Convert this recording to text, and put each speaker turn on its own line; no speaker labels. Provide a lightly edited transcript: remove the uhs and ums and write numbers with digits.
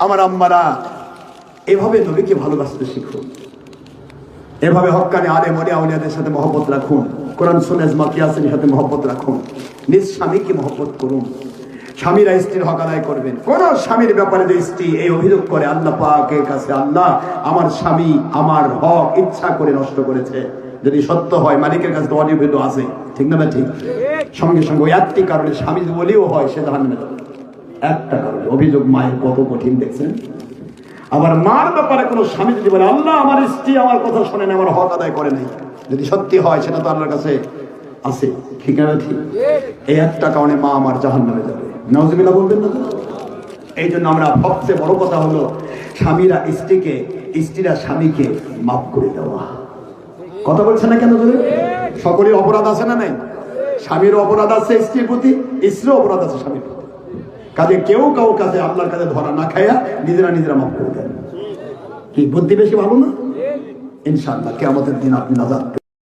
আমার আম্মারা এভাবে নবীকে ভালোবাসতে শিখুন, এভাবে হক্কানি আলেম ওলিয়া আউলিয়াদের সাথে মহব্বত রাখুন, কোরআন সুন্নাহ কিয়াসের সাথে মহব্বত রাখুন, নিজ স্বামীকে মহব্বত করুন। স্বামীরা স্ত্রীর হক আদায় করবেন। কোন স্বামীর ব্যাপারে যে স্ত্রী এই অভিযোগ করে আল্লাহ পাকের কাছে, আল্লাহ আমার স্বামী আমার হক ইচ্ছা করে নষ্ট করেছে, যদি সত্য হয় মালিকের কাছে তো অনিবার্য আছে, ঠিক না? ঠিক। সঙ্গে সঙ্গে ওই একটি কারণে স্বামী বলেও হয় সে জাহান্নামে যাবে, একটা কারণে। অভিযোগ মায়ের কত কঠিন দেখছেন। আবার মার ব্যাপারে কোনো স্বামী যদি বলে আল্লাহ আমার স্ত্রী আমার কথা শোনে না, আমার হক আদায় করে নাই, যদি সত্যি হয় সেটা তো আল্লাহর কাছে আছে, ঠিক না? ঠিক। এই একটা কারণে মা আমার জাহান্নামে যাবে, নাউজুবিল্লাহ বলবেন না? এই জন্য আমরা সবচেয়ে বড় কথা হলো স্বামীরা স্ত্রীকে, স্ত্রীরা স্বামীকে মাফ করে দেওয়া। কথা বলছে না কেন? সকলের অপরাধ আছে না নাই? স্বামীর অপরাধ আছে স্ত্রীর প্রতি, স্ত্রীর অপরাধ আছে স্বামীর প্রতি। কাজে কেউ কারোর কাছে আল্লাহর কাছে ধরা না খাইয়া নিজেরা নিজেরা মাফ করে দেন। কি বুদ্ধি বেশি ভালো না? ইনশাআল্লাহ কিয়ামতের দিন আপনি নাজাত